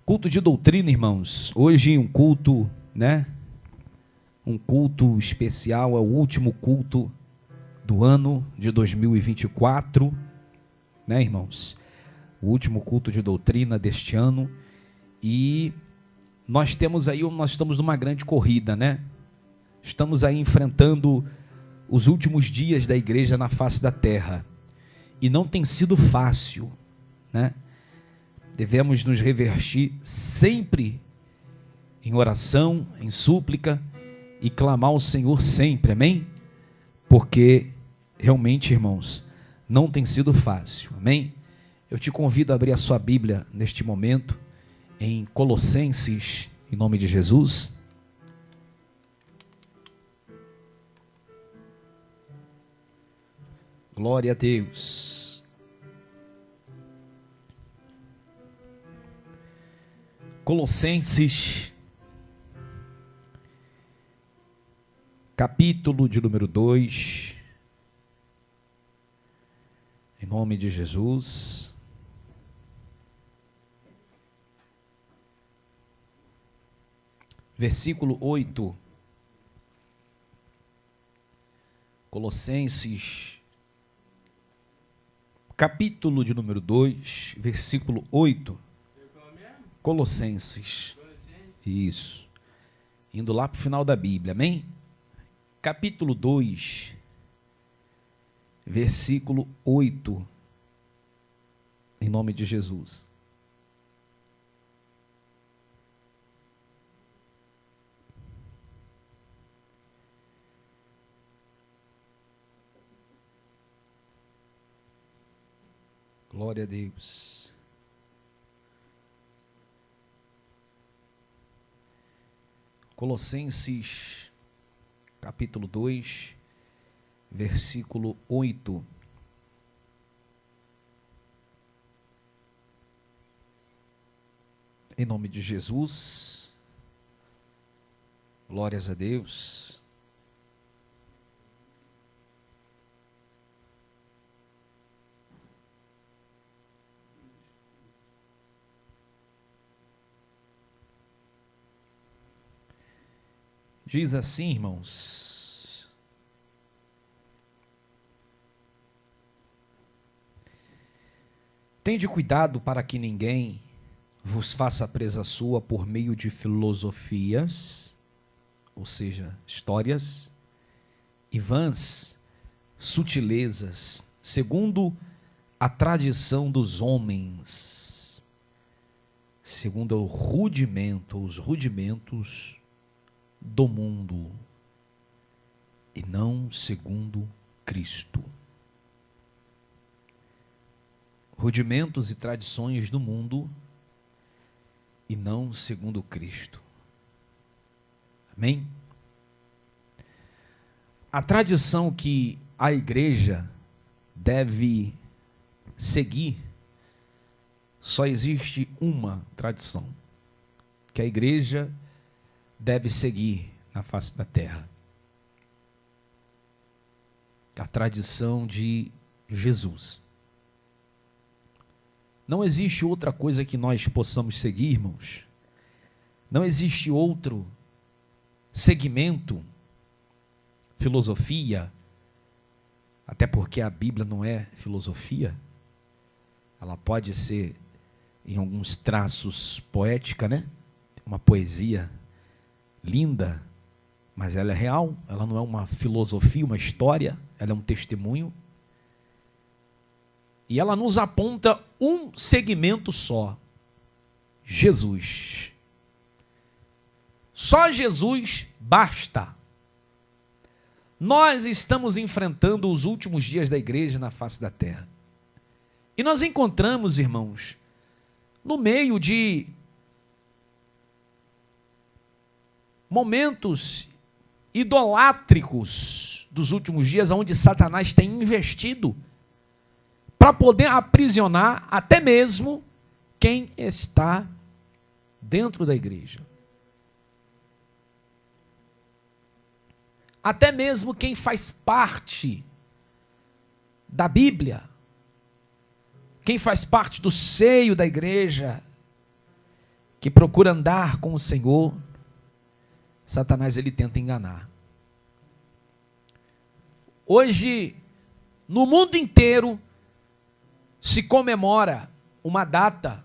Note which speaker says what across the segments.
Speaker 1: Culto de doutrina, irmãos. Hoje um culto, né? Um culto especial, é o último culto do ano de 2024, né, irmãos? O último culto de doutrina deste ano. E nós estamos numa grande corrida, né? Estamos aí enfrentando os últimos dias da igreja na face da terra. E não tem sido fácil, né? Devemos nos revertir sempre em oração, em súplica e clamar ao Senhor sempre, amém? Porque realmente, irmãos, não tem sido fácil, amém? Eu te convido a abrir a sua Bíblia neste momento em Colossenses, em nome de Jesus. Glória a Deus. Colossenses, capítulo de número 2, em nome de Jesus. Versículo 8. Colossenses, capítulo de número 2, versículo 8. Colossenses. Isso. Indo lá para o final da Bíblia, amém? Capítulo 2, versículo 8. Em nome de Jesus. Glória a Deus. Colossenses, capítulo 2, versículo 8. Em nome de Jesus, glórias a Deus. Diz assim, irmãos: tende cuidado para que ninguém vos faça presa sua por meio de filosofias, ou seja, histórias, e vãs sutilezas, segundo a tradição dos homens, segundo o rudimento, os rudimentos do mundo, e não segundo Cristo. Rudimentos e tradições do mundo, e não segundo Cristo. Amém? A tradição que a igreja deve seguir, só existe uma tradição, que a igreja deve seguir na face da terra. A tradição de Jesus. Não existe outra coisa que nós possamos seguir, irmãos. Não existe outro segmento, filosofia, até porque a Bíblia não é filosofia. Ela pode ser, em alguns traços, poética, né? Uma poesia linda, mas ela é real, ela não é uma filosofia, uma história, ela é um testemunho. E ela nos aponta um segmento só: Jesus. Só Jesus basta. Nós estamos enfrentando os últimos dias da igreja na face da terra. E nós encontramos, irmãos, no meio de momentos idolátricos dos últimos dias, onde Satanás tem investido para poder aprisionar até mesmo quem está dentro da igreja. Até mesmo quem faz parte da Bíblia, quem faz parte do seio da igreja, que procura andar com o Senhor, Satanás ele tenta enganar. Hoje, no mundo inteiro, se comemora uma data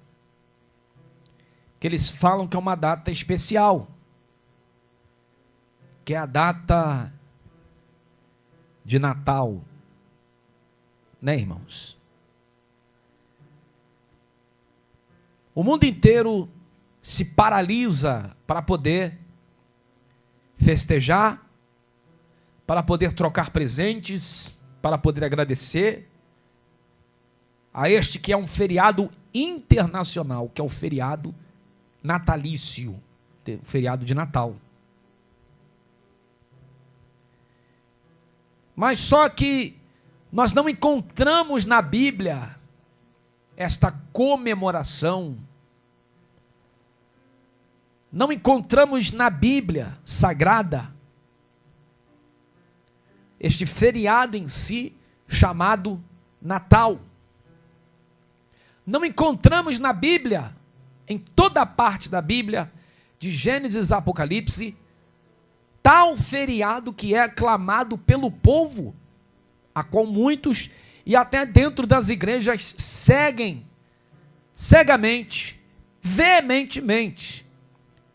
Speaker 1: que eles falam que é uma data especial, que é a data de Natal, né, irmãos? O mundo inteiro se paralisa para poder festejar, para poder trocar presentes, para poder agradecer a este que é um feriado internacional, que é o feriado natalício, o feriado de Natal. Mas só que nós não encontramos na Bíblia esta comemoração. Não encontramos na Bíblia Sagrada este feriado em si chamado Natal. Não encontramos na Bíblia, em toda a parte da Bíblia, de Gênesis a Apocalipse, tal feriado que é aclamado pelo povo, a qual muitos, e até dentro das igrejas, seguem cegamente, veementemente,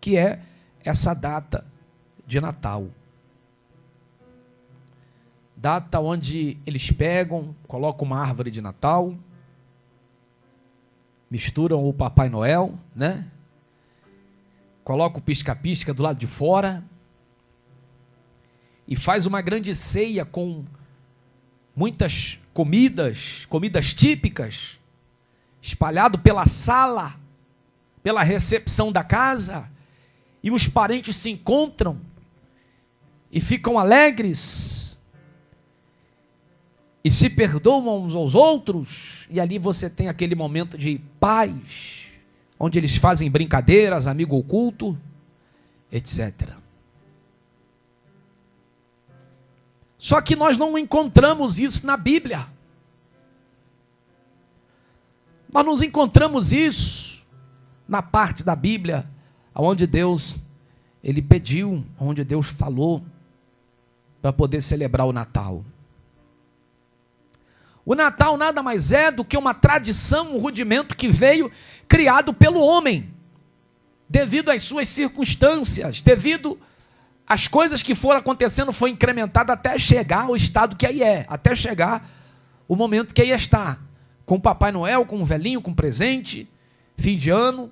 Speaker 1: que é essa data de Natal. Data onde eles pegam, colocam uma árvore de Natal, misturam o Papai Noel, né? Colocam o pisca-pisca do lado de fora e faz uma grande ceia com muitas comidas típicas, espalhado pela sala, pela recepção da casa, e os parentes se encontram e ficam alegres e se perdoam uns aos outros, e ali você tem aquele momento de paz, onde eles fazem brincadeiras, amigo oculto, etc. Só que nós não encontramos isso na Bíblia. Nós não encontramos isso na parte da Bíblia onde Deus, ele pediu, onde Deus falou para poder celebrar o Natal. O Natal nada mais é do que uma tradição, um rudimento que veio criado pelo homem, devido às suas circunstâncias, devido às coisas que foram acontecendo, foi incrementado até chegar ao estado que aí é, até chegar o momento que aí está, com o Papai Noel, com o velhinho, com presente, fim de ano.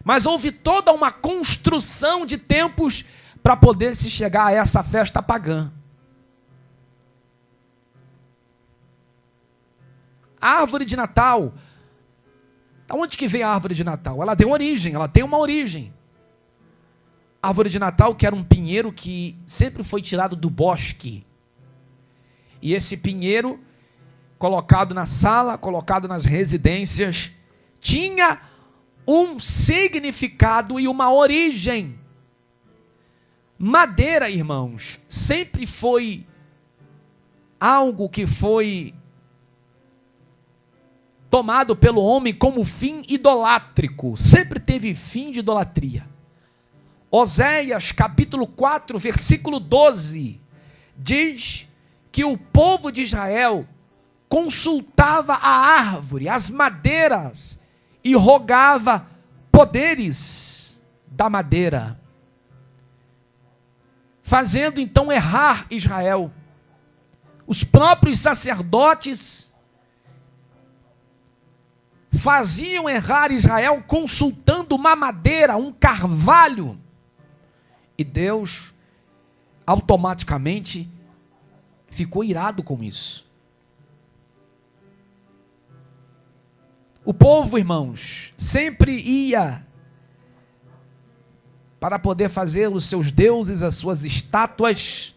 Speaker 1: Mas houve toda uma construção de tempos para poder se chegar a essa festa pagã. A árvore de Natal, da onde que veio a árvore de Natal? Ela tem origem, ela tem uma origem. A árvore de Natal, que era um pinheiro que sempre foi tirado do bosque. E esse pinheiro, colocado na sala, colocado nas residências, tinha um significado e uma origem. Madeira, irmãos, sempre foi algo que foi tomado pelo homem como fim idolátrico, sempre teve fim de idolatria. Oséias capítulo 4, versículo 12, diz que o povo de Israel consultava a árvore, as madeiras, e rogava poderes da madeira, fazendo então errar Israel. Os próprios sacerdotes faziam errar Israel consultando uma madeira, um carvalho, e Deus automaticamente ficou irado com isso. O povo, irmãos, sempre ia para poder fazer os seus deuses, as suas estátuas,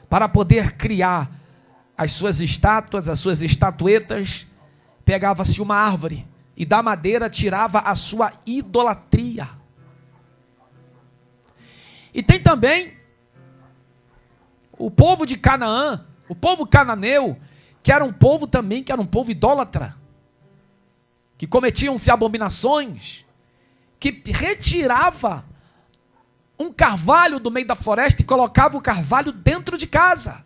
Speaker 1: para poder criar as suas estátuas, as suas estatuetas. Pegava-se uma árvore e da madeira tirava a sua idolatria. E tem também o povo de Canaã, o povo cananeu, que era um povo também, que era um povo idólatra, que cometiam-se abominações, que retirava um carvalho do meio da floresta e colocava o carvalho dentro de casa,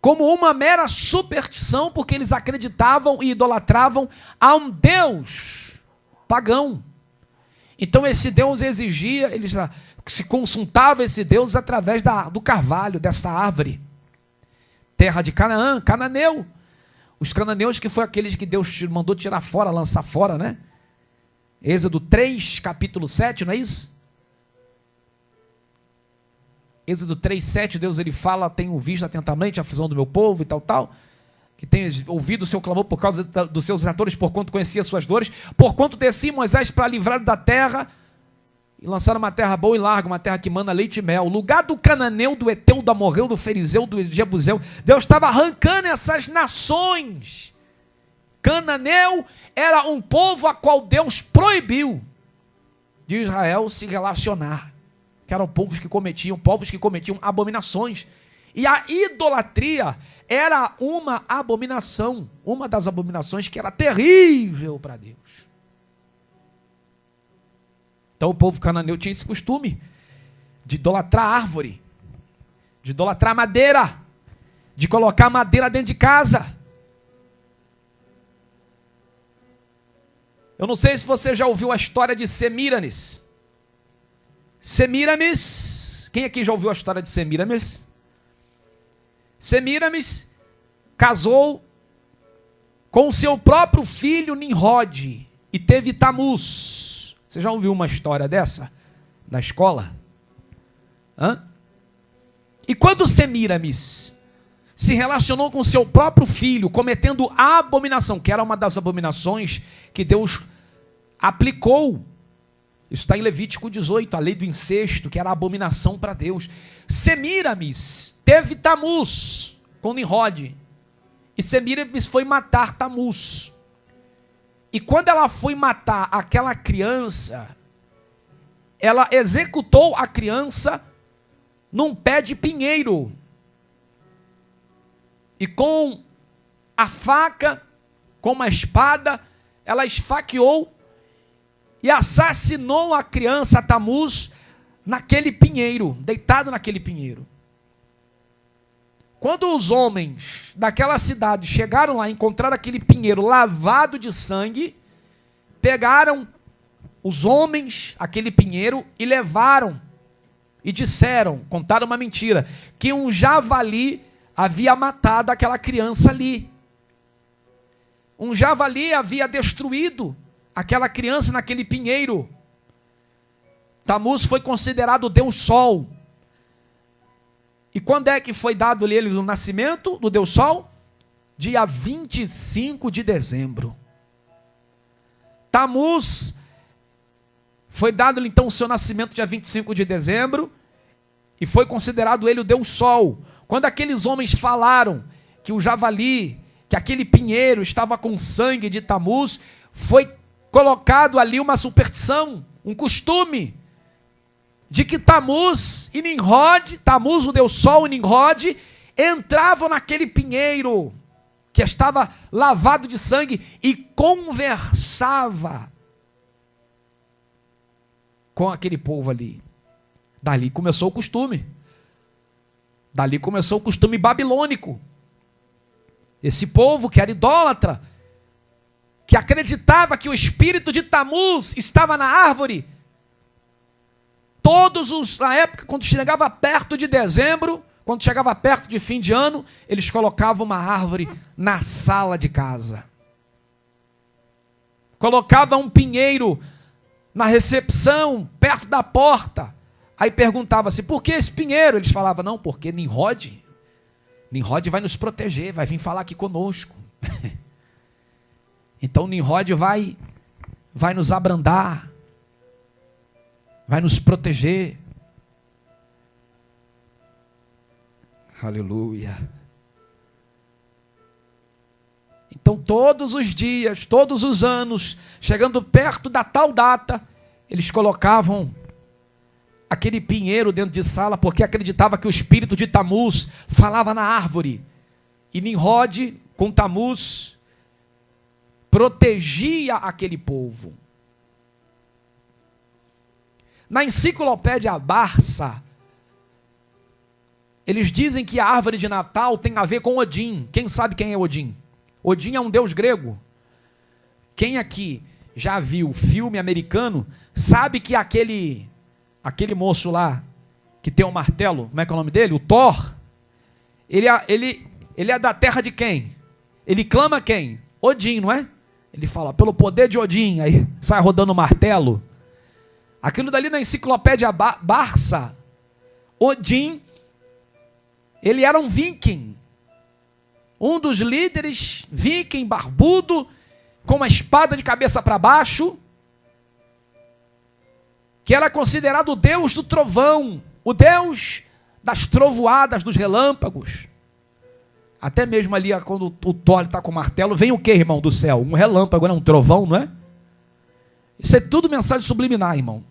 Speaker 1: como uma mera superstição, porque eles acreditavam e idolatravam a um Deus pagão. Então esse Deus exigia, eles se consultava esse Deus através do carvalho, desta árvore. Terra de Canaã, cananeu. Os cananeus que foi aqueles que Deus mandou tirar fora, lançar fora, né? Êxodo 3, capítulo 7, não é isso? Êxodo 3, 7, Deus ele fala, tenho visto atentamente a aflição do meu povo e tal, que tenho ouvido o seu clamor por causa dos seus atores, porquanto conhecia as suas dores, porquanto desci Moisés para livrar da terra, e lançaram uma terra boa e larga, uma terra que mana leite e mel, lugar do cananeu, do Eteu, do Amorreu, do Ferizeu, do Jebuseu. Deus estava arrancando essas nações. Cananeu era um povo a qual Deus proibiu de Israel se relacionar, que eram povos que cometiam abominações. E a idolatria era uma abominação, uma das abominações que era terrível para Deus. Então o povo cananeu tinha esse costume de idolatrar árvore, de idolatrar madeira, de colocar madeira dentro de casa. Eu não sei se você já ouviu a história de Semíramis. Semíramis, quem aqui já ouviu a história de Semíramis? Semíramis casou com seu próprio filho Nimrod e teve Tamuz. Você já ouviu uma história dessa na escola? E quando Semíramis se relacionou com seu próprio filho, cometendo a abominação, que era uma das abominações que Deus aplicou, isso está em Levítico 18, a lei do incesto, que era a abominação para Deus. Semíramis teve Tamuz com Nimrod, e Semíramis foi matar Tamuz. E quando ela foi matar aquela criança, ela executou a criança num pé de pinheiro. E com a faca, com uma espada, ela esfaqueou e assassinou a criança, Tamuz, naquele pinheiro, deitado naquele pinheiro. Quando os homens daquela cidade chegaram lá e encontraram aquele pinheiro lavado de sangue, pegaram os homens, aquele pinheiro, e levaram, e disseram, contaram uma mentira, que um javali havia matado aquela criança ali. Um javali havia destruído aquela criança naquele pinheiro. Tamuz foi considerado o Deus Sol. E quando é que foi dado ele o nascimento do Deus Sol? Dia 25 de dezembro. Tamuz foi dado então o seu nascimento dia 25 de dezembro e foi considerado ele o Deus Sol. Quando aqueles homens falaram que o javali, que aquele pinheiro estava com sangue de Tamuz, foi colocado ali uma superstição, um costume, de que Tamuz e Nimrod, Tamuz o Deus Sol e Nimrod, entravam naquele pinheiro que estava lavado de sangue e conversava com aquele povo ali. Dali começou o costume. Dali começou o costume babilônico. Esse povo que era idólatra, que acreditava que o espírito de Tamuz estava na árvore, na época, quando chegava perto de dezembro, quando chegava perto de fim de ano, eles colocavam uma árvore na sala de casa. Colocavam um pinheiro na recepção, perto da porta. Aí perguntava-se, por que esse pinheiro? Eles falavam, não, porque Nimrod vai nos proteger, vai vir falar aqui conosco. Então Nimrod vai nos abrandar, vai nos proteger. Aleluia. Então todos os dias, todos os anos, chegando perto da tal data, eles colocavam aquele pinheiro dentro de sala, porque acreditava que o espírito de Tamuz falava na árvore. E Nimrod, com Tamuz, protegia aquele povo. Na enciclopédia Barça, eles dizem que a árvore de Natal tem a ver com Odin. Quem sabe quem é Odin? Odin é um deus grego. Quem aqui já viu filme americano, sabe que aquele moço lá, que tem um martelo, como é que é o nome dele? O Thor, ele é da terra de quem? Ele clama quem? Odin, não é? Ele fala, pelo poder de Odin, aí sai rodando o martelo. Aquilo dali na enciclopédia Barça, Odin, ele era um viking, um dos líderes viking, barbudo, com uma espada de cabeça para baixo, que era considerado o deus do trovão, o deus das trovoadas, dos relâmpagos. Até mesmo ali, quando o Thor está com o martelo, vem o que, irmão, do céu? Um relâmpago, não? Um trovão, não é? Isso é tudo mensagem subliminar, irmão.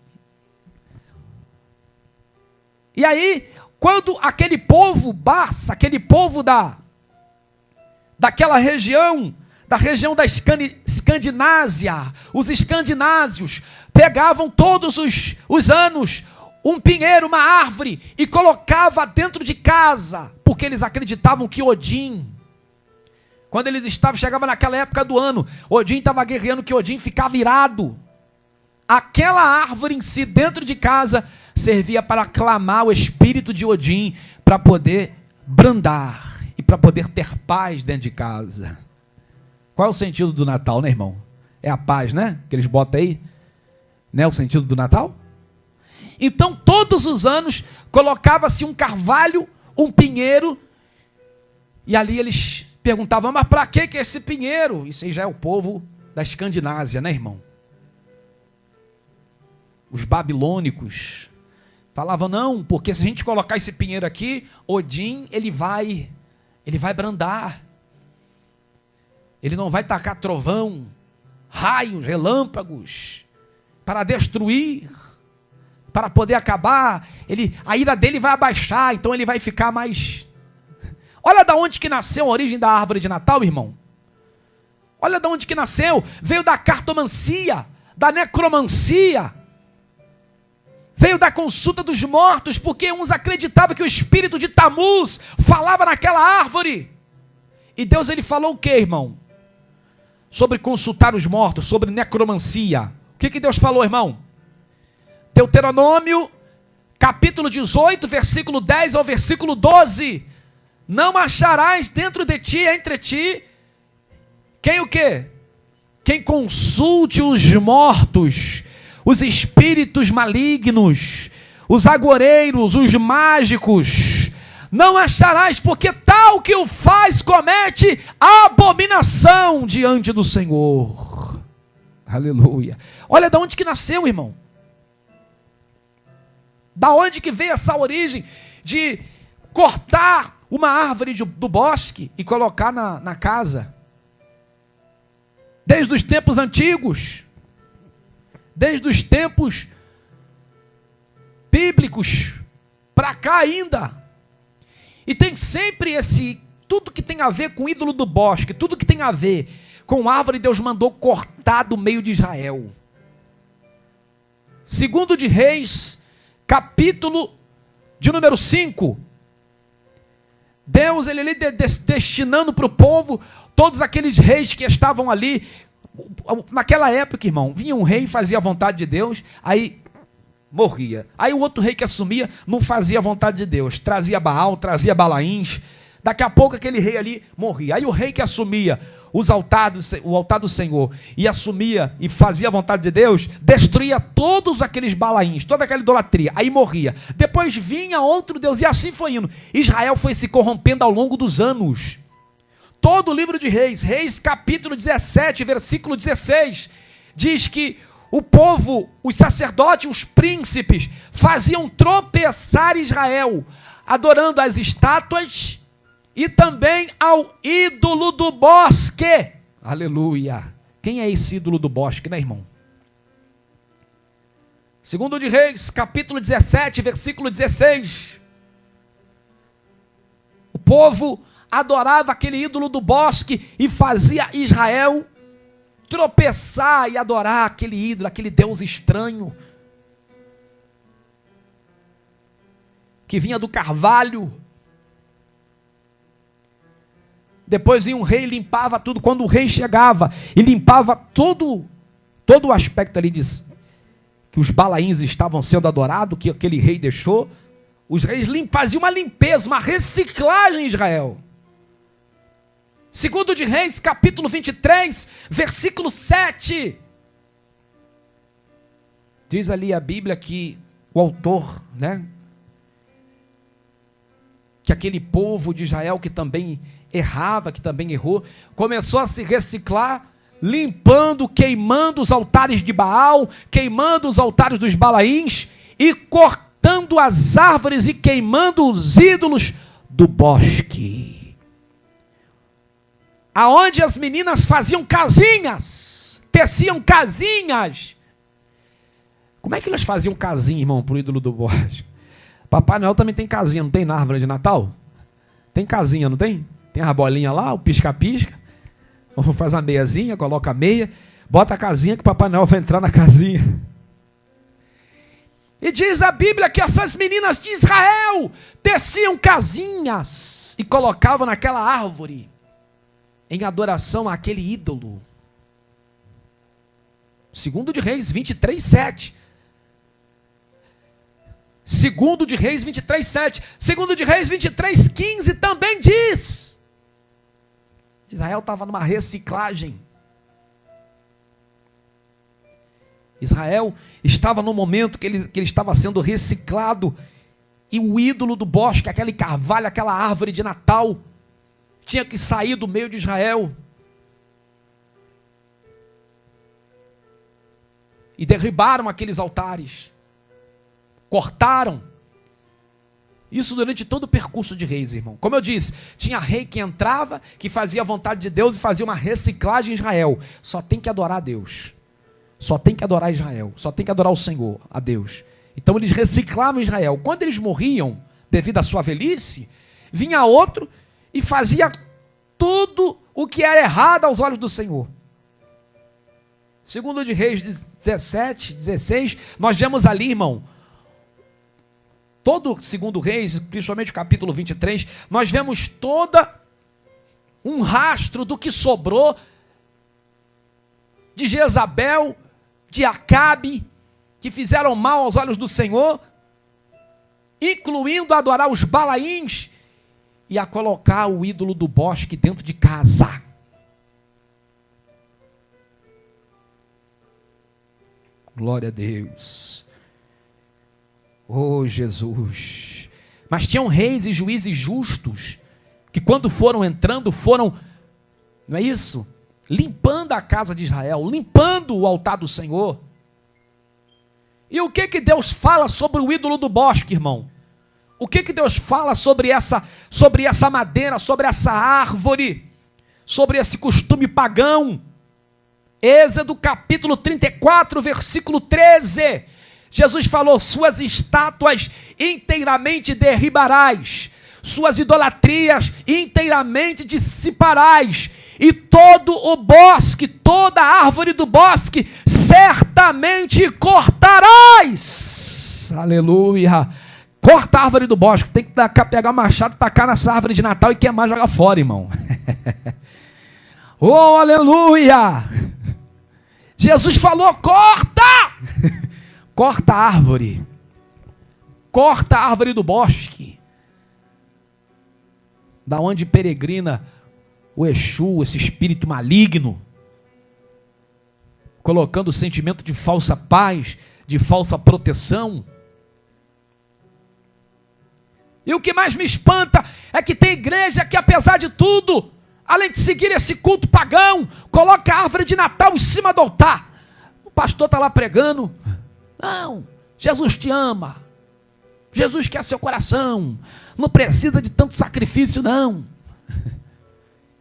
Speaker 1: E aí, quando aquele povo Barça, aquele povo daquela região, da região da Escandinásia, os escandinásios pegavam todos os anos um pinheiro, uma árvore, e colocava dentro de casa, porque eles acreditavam que Odin, quando eles chegavam naquela época do ano, Odin estava guerreando, que Odin ficava irado. Aquela árvore em si, dentro de casa, servia para clamar o espírito de Odin, para poder brandar, e para poder ter paz dentro de casa. Qual é o sentido do Natal, né, irmão? É a paz, né? Que eles botam aí, né? O sentido do Natal? Então, todos os anos, colocava-se um carvalho, um pinheiro, e ali eles perguntavam, mas para que é esse pinheiro? Isso aí já é o povo da Escandinásia, né, irmão? Os babilônicos falavam, não, porque se a gente colocar esse pinheiro aqui, Odin, ele vai brandar. Ele não vai tacar trovão, raios, relâmpagos, para destruir, para poder acabar. A ira dele vai abaixar, então ele vai ficar mais... Olha da onde que nasceu a origem da árvore de Natal, irmão. Olha da onde que nasceu. Veio da cartomancia, da necromancia. Veio da consulta dos mortos, porque uns acreditavam que o espírito de Tamuz falava naquela árvore. E Deus, ele falou o que, irmão? Sobre consultar os mortos, sobre necromancia. O que Deus falou, irmão? Deuteronômio, capítulo 18, versículo 10 ao versículo 12. Não acharás dentro de ti, entre ti, quem o quê? Quem consulte os mortos, os espíritos malignos, os agoreiros, os mágicos. Não acharás, porque tal que o faz comete abominação diante do Senhor. Aleluia. Olha de onde que nasceu, irmão. Da onde que veio essa origem de cortar uma árvore do bosque e colocar na casa? Desde os tempos antigos, desde os tempos bíblicos, para cá ainda. E tem sempre tudo que tem a ver com o ídolo do bosque, tudo que tem a ver com árvore, Deus mandou cortar do meio de Israel. Segundo de Reis, capítulo de número 5, Deus, ele destinando para o povo, todos aqueles reis que estavam ali, naquela época, irmão, vinha um rei, fazia a vontade de Deus, aí morria. Aí o outro rei que assumia, não fazia a vontade de Deus, trazia Baal, trazia Balaíns, daqui a pouco aquele rei ali morria. Aí o rei que assumia o altar do Senhor e assumia e fazia a vontade de Deus, destruía todos aqueles Balaíns, toda aquela idolatria, aí morria. Depois vinha outro Deus e assim foi indo. Israel foi se corrompendo ao longo dos anos. Todo o livro de Reis capítulo 17, versículo 16, diz que o povo, os sacerdotes, os príncipes, faziam tropeçar Israel, adorando as estátuas e também ao ídolo do bosque. Aleluia. Quem é esse ídolo do bosque, né, irmão? Segundo de Reis, capítulo 17, versículo 16. O povo adorava aquele ídolo do bosque e fazia Israel tropeçar e adorar aquele ídolo, aquele Deus estranho, que vinha do carvalho. Depois vinha um rei e limpava tudo. Quando o rei chegava e limpava todo o aspecto ali que os balaíns estavam sendo adorados, que aquele rei deixou, os reis faziam uma limpeza, uma reciclagem em Israel. Segundo de Reis, capítulo 23, versículo 7. Diz ali a Bíblia que o autor, que aquele povo de Israel que também errava, que também errou, começou a se reciclar, limpando, queimando os altares de Baal, queimando os altares dos Balaíns e cortando as árvores e queimando os ídolos do bosque. Aonde as meninas faziam casinhas, teciam casinhas. Como é que elas faziam casinha, irmão, para o ídolo do bosque? Papai Noel também tem casinha, não tem na árvore de Natal? Tem casinha, não tem? Tem a bolinha lá, o pisca-pisca. Faz a meiazinha, coloca a meia, bota a casinha que o Papai Noel vai entrar na casinha. E diz a Bíblia que essas meninas de Israel teciam casinhas e colocavam naquela árvore em adoração àquele ídolo. Segundo de Reis 23, 7. Segundo de Reis 23, 7. Segundo de Reis 23, 15 também diz. Israel estava numa reciclagem. Israel estava no momento que ele estava sendo reciclado. E o ídolo do bosque, aquele carvalho, aquela árvore de Natal, tinha que sair do meio de Israel. E derribaram aqueles altares. Cortaram. Isso durante todo o percurso de reis, irmão. Como eu disse, tinha rei que entrava, que fazia a vontade de Deus e fazia uma reciclagem em Israel. Só tem que adorar a Deus. Só tem que adorar Israel. Só tem que adorar o Senhor, a Deus. Então eles reciclavam Israel. Quando eles morriam, devido à sua velhice, vinha outro e fazia tudo o que era errado aos olhos do Senhor. Segundo de Reis 17, 16, nós vemos ali, irmão, todo segundo Reis, principalmente o capítulo 23, nós vemos toda um rastro do que sobrou de Jezabel, de Acabe, que fizeram mal aos olhos do Senhor, incluindo adorar os Balaíns e a colocar o ídolo do bosque dentro de casa. Glória a Deus. Oh, Jesus. Mas tinham reis e juízes justos, que quando foram entrando, foram, não é isso? Limpando a casa de Israel, limpando o altar do Senhor. E o que Deus fala sobre o ídolo do bosque, irmão? O que Deus fala sobre essa madeira, sobre essa árvore, sobre esse costume pagão? Êxodo capítulo 34, versículo 13. Jesus falou: suas estátuas inteiramente derribarás, suas idolatrias inteiramente dissiparás, e todo o bosque, toda a árvore do bosque, certamente cortarás. Aleluia. Corta a árvore do bosque. Tem que pegar o machado, tacar nessa árvore de Natal e queimar e jogar fora, irmão. Oh, aleluia. Jesus falou: corta. Corta a árvore. Corta a árvore do bosque. Da onde peregrina o Exu, esse espírito maligno, colocando o sentimento de falsa paz, de falsa proteção. E o que mais me espanta é que tem igreja que, apesar de tudo, além de seguir esse culto pagão, coloca a árvore de Natal em cima do altar. O pastor está lá pregando: não, Jesus te ama, Jesus quer seu coração, não precisa de tanto sacrifício não.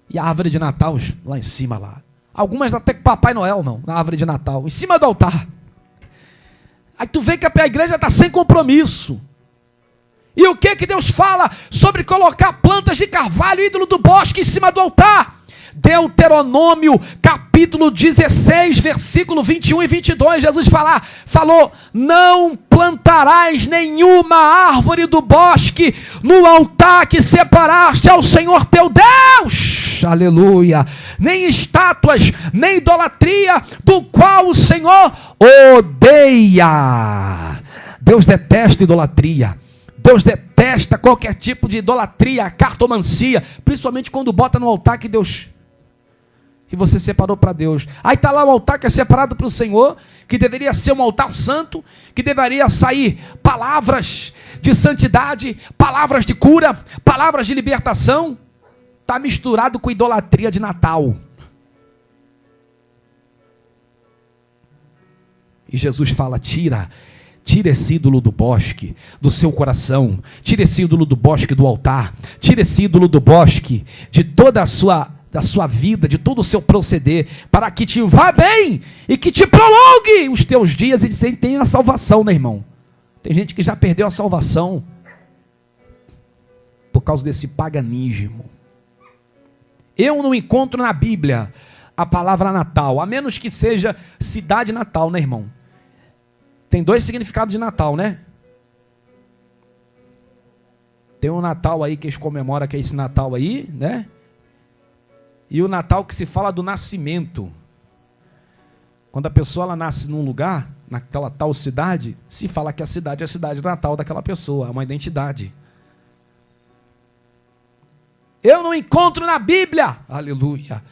Speaker 1: E a árvore de Natal lá em cima lá. Algumas até com Papai Noel não, na árvore de Natal, em cima do altar. Aí tu vê que a igreja está sem compromisso. E o que Deus fala sobre colocar plantas de carvalho, ídolo do bosque, em cima do altar? Deuteronômio capítulo 16, versículo 21 e 22, Jesus falou: não plantarás nenhuma árvore do bosque no altar que separaste ao Senhor teu Deus, aleluia, nem estátuas, nem idolatria, do qual o Senhor odeia. Deus detesta idolatria. Deus detesta qualquer tipo de idolatria, cartomancia, principalmente quando bota no altar que você separou para Deus. Aí está lá o altar que é separado para o Senhor, que deveria ser um altar santo, que deveria sair palavras de santidade, palavras de cura, palavras de libertação. Está misturado com idolatria de Natal. E Jesus fala: tira esse ídolo do bosque, do seu coração. Tira esse ídolo do bosque do altar. Tira esse ídolo do bosque de toda da sua vida, de todo o seu proceder, para que te vá bem e que te prolongue os teus dias e você tenha a salvação, né, irmão? Tem gente que já perdeu a salvação por causa desse paganismo. Eu não encontro na Bíblia a palavra Natal, a menos que seja cidade natal, né, irmão? Tem dois significados de Natal, né? Tem o Natal aí que eles comemoram, que é esse Natal aí, né? E o Natal que se fala do nascimento. Quando a pessoa ela nasce num lugar, naquela tal cidade, se fala que a cidade é a cidade natal daquela pessoa, é uma identidade. Eu não encontro na Bíblia, aleluia,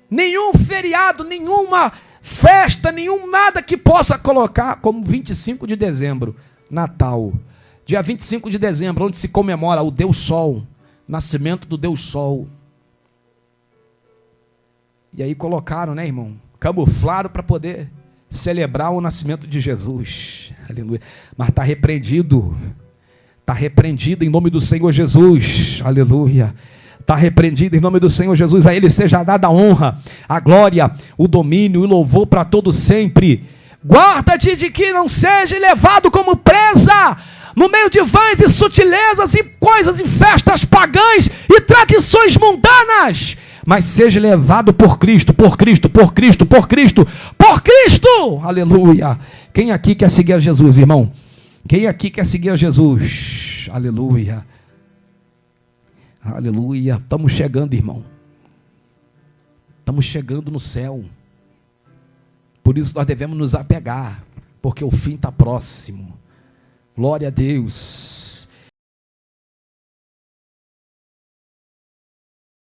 Speaker 1: nenhum feriado, nenhuma festa, nada que possa colocar como 25 de dezembro, Natal. Dia 25 de dezembro, onde se comemora o Deus Sol, nascimento do Deus Sol. E aí colocaram, né, irmão? Camuflaram para poder celebrar o nascimento de Jesus. Aleluia. Mas está repreendido. Está repreendido em nome do Senhor Jesus. Aleluia. Está repreendido em nome do Senhor Jesus. A Ele seja dada a honra, a glória, o domínio e o louvor para todo sempre. Guarda-te de que não seja levado como presa no meio de vãs e sutilezas e coisas e festas pagãs e tradições mundanas, mas seja levado por Cristo, por Cristo, por Cristo, por Cristo, por Cristo. Aleluia. Quem aqui quer seguir a Jesus, irmão? Quem aqui quer seguir a Jesus? Aleluia. Aleluia, estamos chegando, irmão. Estamos chegando no céu. Por isso nós devemos nos apegar, porque o fim está próximo. Glória a Deus.